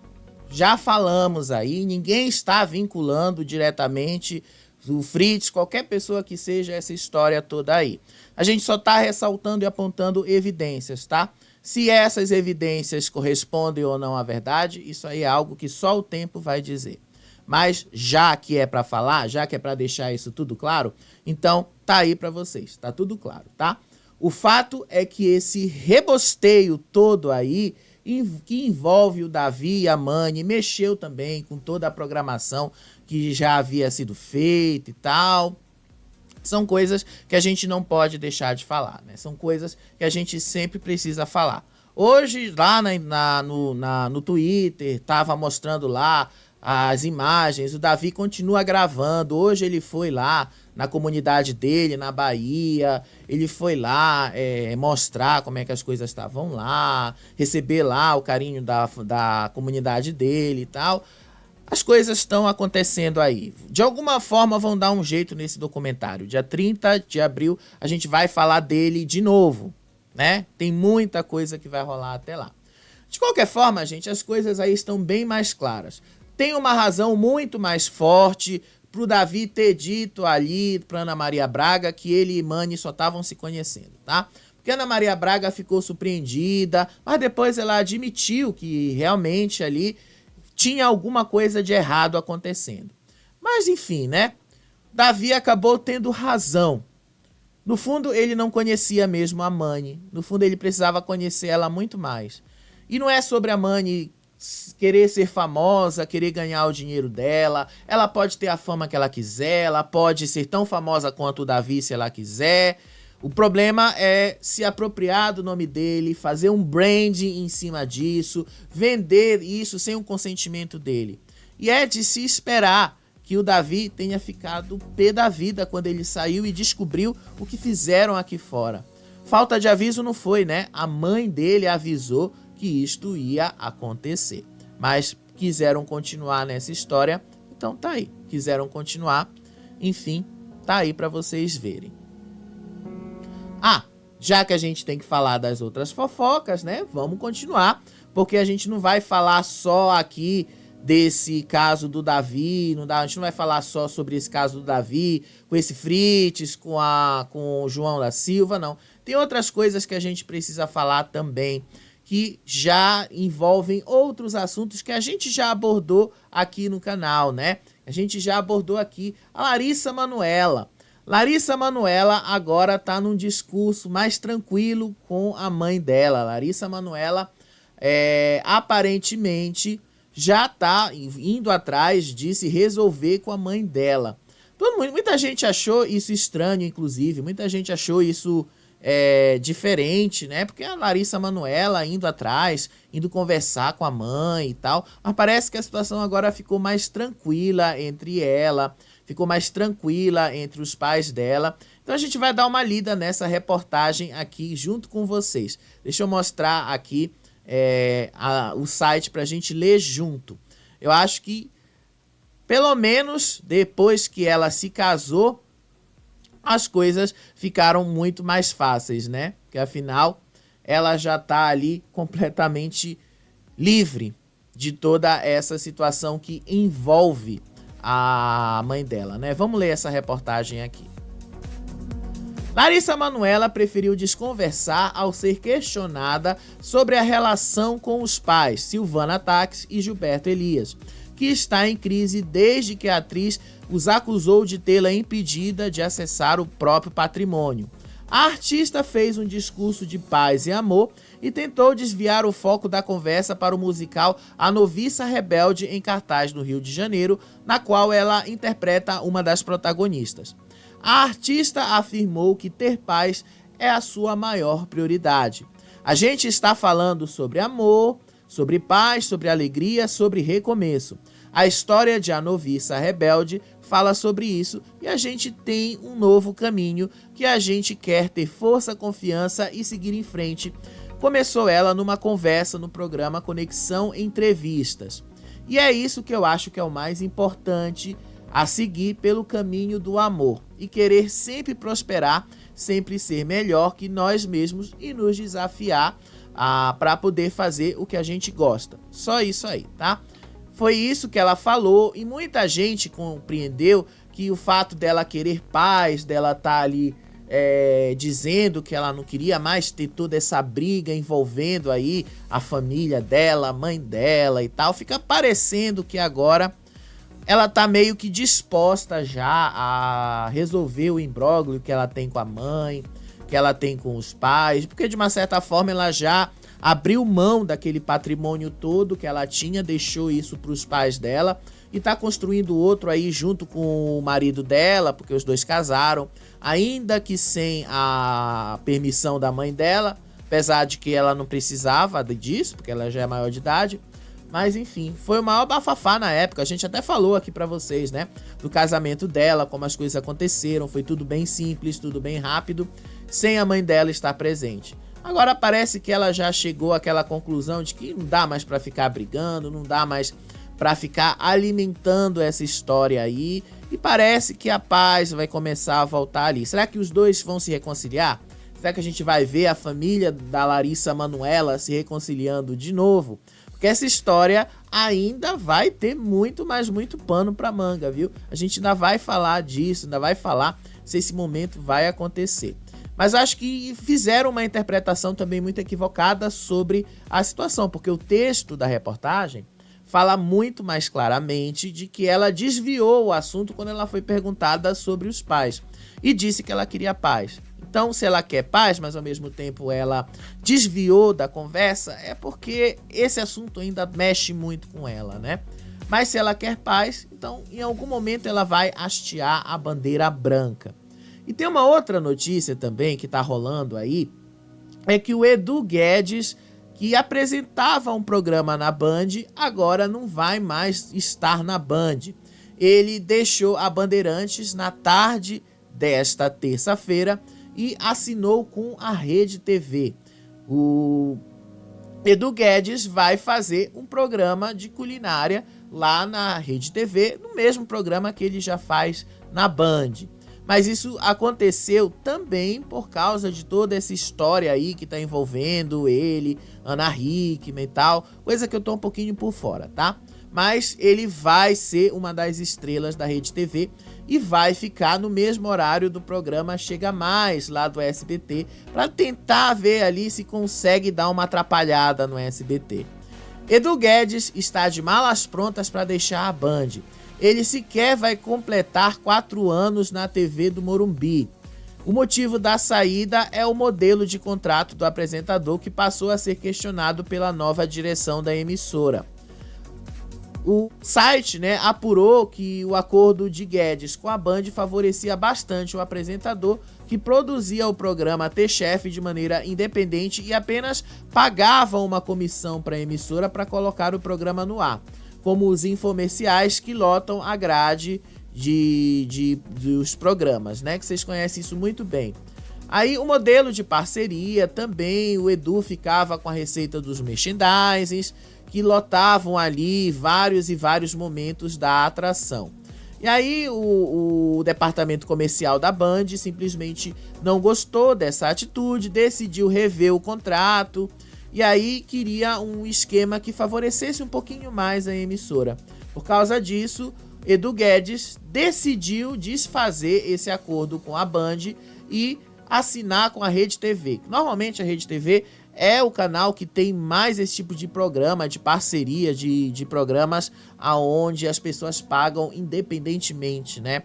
Já falamos aí, ninguém está vinculando diretamente o Fritz, qualquer pessoa que seja essa história toda aí. A gente só está ressaltando e apontando evidências, tá? Se essas evidências correspondem ou não à verdade, isso aí é algo que só o tempo vai dizer. Mas já que é para falar, já que é para deixar isso tudo claro, então tá aí para vocês, tá tudo claro, tá? O fato é que esse rebosteio todo aí, que envolve o Davi e a Mani, mexeu também com toda a programação que já havia sido feita e tal. São coisas que a gente não pode deixar de falar, né? São coisas que a gente sempre precisa falar. Hoje, lá no Twitter, tava mostrando lá as imagens, o Davi continua gravando. Hoje ele foi lá na comunidade dele, na Bahia, ele foi lá mostrar como é que as coisas estavam lá, receber lá o carinho da comunidade dele e tal. As coisas estão acontecendo aí. De alguma forma vão dar um jeito nesse documentário. Dia 30 de abril a gente vai falar dele de novo, né? Tem muita coisa que vai rolar até lá. De qualquer forma, gente, as coisas aí estão bem mais claras. Tem uma razão muito mais forte pro Davi ter dito ali pra Ana Maria Braga que ele e Mani só estavam se conhecendo, tá? Porque Ana Maria Braga ficou surpreendida, mas depois ela admitiu que realmente ali tinha alguma coisa de errado acontecendo. Mas enfim, né? Davi acabou tendo razão. No fundo, ele não conhecia mesmo a Mani. No fundo, ele precisava conhecer ela muito mais. E não é sobre a Mani querer ser famosa, querer ganhar o dinheiro dela. Ela pode ter a fama que ela quiser, ela pode ser tão famosa quanto o Davi se ela quiser. O problema é se apropriar do nome dele, fazer um branding em cima disso, vender isso sem o consentimento dele. E é de se esperar que o Davi tenha ficado pé da vida quando ele saiu e descobriu o que fizeram aqui fora. Falta de aviso não foi, né? A mãe dele avisou que isto ia acontecer. Mas quiseram continuar nessa história, então tá aí. Quiseram continuar, enfim, tá aí pra vocês verem. Ah, já que a gente tem que falar das outras fofocas, né? Vamos continuar, porque a gente não vai falar só aqui desse caso do Davi, a gente não vai falar só sobre esse caso do Davi, com esse Fritz, com o João da Silva, não. Tem outras coisas que a gente precisa falar também, que já envolvem outros assuntos que a gente já abordou aqui no canal, né? A gente já abordou aqui a Larissa Manoela. Larissa Manoela agora está num discurso mais tranquilo com a mãe dela. Larissa Manoela aparentemente já está indo atrás de se resolver com a mãe dela. Muita gente achou isso estranho, inclusive. Muita gente achou isso diferente, né? Porque a Larissa Manoela indo atrás, indo conversar com a mãe e tal. Mas parece que a situação agora ficou mais tranquila entre ela, ficou mais tranquila entre os pais dela. Então a gente vai dar uma lida nessa reportagem aqui junto com vocês. Deixa eu mostrar aqui o site pra gente ler junto. Eu acho que, pelo menos depois que ela se casou, as coisas ficaram muito mais fáceis, né? Porque afinal, ela já tá ali completamente livre de toda essa situação que envolve a mãe dela, né? Vamos ler essa reportagem aqui. Larissa Manoela preferiu desconversar ao ser questionada sobre a relação com os pais, Silvana Tax e Gilberto Elias, que está em crise desde que a atriz os acusou de tê-la impedida de acessar o próprio patrimônio. A artista fez um discurso de paz e amor e tentou desviar o foco da conversa para o musical A Noviça Rebelde, em cartaz no Rio de Janeiro, na qual ela interpreta uma das protagonistas. A artista afirmou que ter paz é a sua maior prioridade. A gente está falando sobre amor, sobre paz, sobre alegria, sobre recomeço. A história de A Noviça Rebelde fala sobre isso e a gente tem um novo caminho que a gente quer ter força, confiança e seguir em frente. Começou ela numa conversa no programa Conexão Entrevistas. E é isso que eu acho que é o mais importante, a seguir pelo caminho do amor e querer sempre prosperar, sempre ser melhor que nós mesmos e nos desafiar para poder fazer o que a gente gosta. Só isso aí, tá? Foi isso que ela falou e muita gente compreendeu que o fato dela querer paz, dela estar ali dizendo que ela não queria mais ter toda essa briga envolvendo aí a família dela, a mãe dela e tal, fica parecendo que agora ela tá meio que disposta já a resolver o imbróglio que ela tem com a mãe, que ela tem com os pais, porque de uma certa forma ela já abriu mão daquele patrimônio todo que ela tinha, deixou isso para os pais dela, e tá construindo outro aí junto com o marido dela, porque os dois casaram, ainda que sem a permissão da mãe dela, apesar de que ela não precisava disso, porque ela já é maior de idade. Mas enfim, foi o maior bafafá na época. A gente até falou aqui pra vocês, né? Do casamento dela, como as coisas aconteceram. Foi tudo bem simples, tudo bem rápido, sem a mãe dela estar presente. Agora parece que ela já chegou àquela conclusão de que não dá mais pra ficar brigando, não dá mais pra ficar alimentando essa história aí. E parece que a paz vai começar a voltar ali. Será que os dois vão se reconciliar? Será que a gente vai ver a família da Larissa Manoela se reconciliando de novo? Porque essa história ainda vai ter muito, mas muito pano pra manga, viu? A gente ainda vai falar disso, ainda vai falar se esse momento vai acontecer. Mas acho que fizeram uma interpretação também muito equivocada sobre a situação, porque o texto da reportagem fala muito mais claramente de que ela desviou o assunto quando ela foi perguntada sobre os pais e disse que ela queria paz. Então, se ela quer paz, mas ao mesmo tempo ela desviou da conversa, é porque esse assunto ainda mexe muito com ela, né? Mas se ela quer paz, então em algum momento ela vai hastear a bandeira branca. E tem uma outra notícia também que tá rolando aí, é que o Edu Guedes, que apresentava um programa na Band, agora não vai mais estar na Band. Ele deixou a Bandeirantes na tarde desta terça-feira e assinou com a Rede TV. O Edu Guedes vai fazer um programa de culinária lá na Rede TV, no mesmo programa que ele já faz na Band. Mas isso aconteceu também por causa de toda essa história aí que tá envolvendo ele, Ana Hickman e tal, coisa que eu tô um pouquinho por fora, tá? Mas ele vai ser uma das estrelas da Rede TV e vai ficar no mesmo horário do programa Chega Mais, lá do SBT, para tentar ver ali se consegue dar uma atrapalhada no SBT. Edu Guedes está de malas prontas para deixar a Band. Ele sequer vai completar 4 anos na TV do Morumbi. O motivo da saída é o modelo de contrato do apresentador, que passou a ser questionado pela nova direção da emissora. O site, né, apurou que o acordo de Guedes com a Band favorecia bastante o apresentador, que produzia o programa T-Chef de maneira independente e apenas pagava uma comissão para a emissora para colocar o programa no ar, como os infomerciais que lotam a grade dos programas, né? Que vocês conhecem isso muito bem. Aí o modelo de parceria também, o Edu ficava com a receita dos merchandisings, que lotavam ali vários e vários momentos da atração. E aí o departamento comercial da Band simplesmente não gostou dessa atitude, decidiu rever o contrato e aí queria um esquema que favorecesse um pouquinho mais a emissora. Por causa disso, Edu Guedes decidiu desfazer esse acordo com a Band e assinar com a Rede TV. Normalmente a Rede TV é o canal que tem mais esse tipo de programa, de parceria, de programas aonde as pessoas pagam independentemente, né?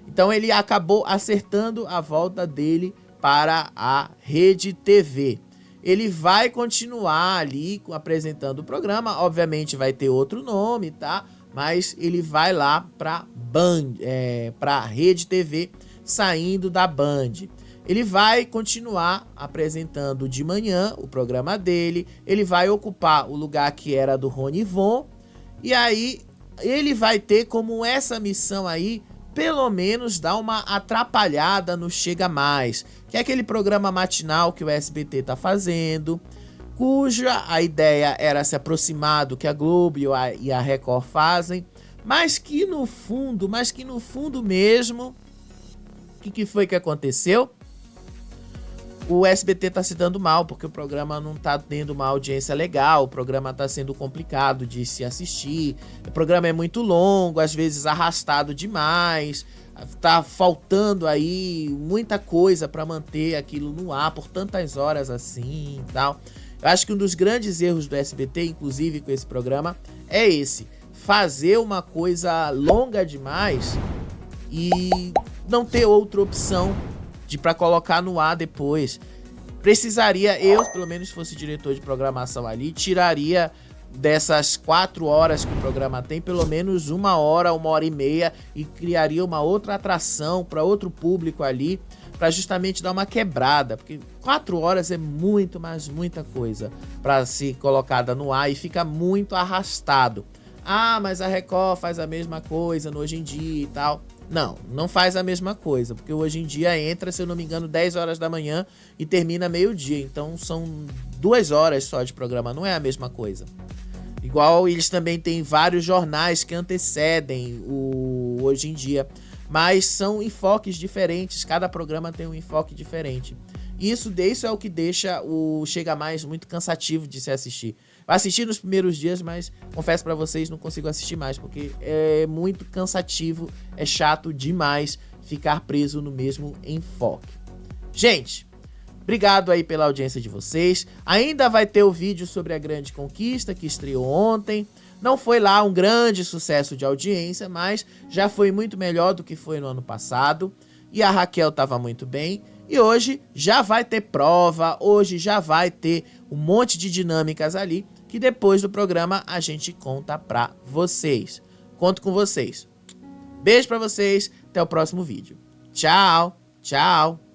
Então ele acabou acertando a volta dele para a Rede TV. Ele vai continuar ali apresentando o programa, obviamente vai ter outro nome, tá? Mas ele vai lá para a Rede TV, saindo da Band. Ele vai continuar apresentando de manhã o programa dele, ele vai ocupar o lugar que era do Rony Von, e aí ele vai ter como essa missão aí, pelo menos dar uma atrapalhada no Chega Mais, que é aquele programa matinal que o SBT tá fazendo, cuja a ideia era se aproximar do que a Globo e a Record fazem, mas que no fundo mesmo, o que foi que aconteceu? O SBT tá se dando mal, porque o programa não tá tendo uma audiência legal, o programa tá sendo complicado de se assistir, o programa é muito longo, às vezes arrastado demais, tá faltando aí muita coisa para manter aquilo no ar por tantas horas assim e tal. Eu acho que um dos grandes erros do SBT, inclusive com esse programa, é esse: fazer uma coisa longa demais e não ter outra opção para colocar no ar depois. Precisaria, eu, pelo menos se fosse diretor de programação ali, tiraria dessas 4 horas que o programa tem, pelo menos 1 hora, 1h30, e criaria uma outra atração para outro público ali, para justamente dar uma quebrada, porque 4 horas é muito, mas muita coisa para ser colocada no ar e fica muito arrastado. Ah, mas a Record faz a mesma coisa no Hoje em Dia e tal. Não faz a mesma coisa, porque o Hoje em Dia entra, se eu não me engano, 10 horas da manhã e termina meio-dia, então são 2 horas só de programa, não é a mesma coisa. Igual eles também têm vários jornais que antecedem o Hoje em Dia, mas são enfoques diferentes, cada programa tem um enfoque diferente. Isso é o que deixa o Chega Mais muito cansativo de se assistir. Vai assistir nos primeiros dias, mas confesso pra vocês, não consigo assistir mais, porque é muito cansativo, é chato demais ficar preso no mesmo enfoque. Gente, obrigado aí pela audiência de vocês. Ainda vai ter o vídeo sobre a Grande Conquista, que estreou ontem. Não foi lá um grande sucesso de audiência, mas já foi muito melhor do que foi no ano passado. E a Raquel estava muito bem. E hoje já vai ter prova, hoje já vai ter um monte de dinâmicas ali, que depois do programa a gente conta pra vocês. Conto com vocês. Beijo pra vocês, até o próximo vídeo. Tchau, tchau.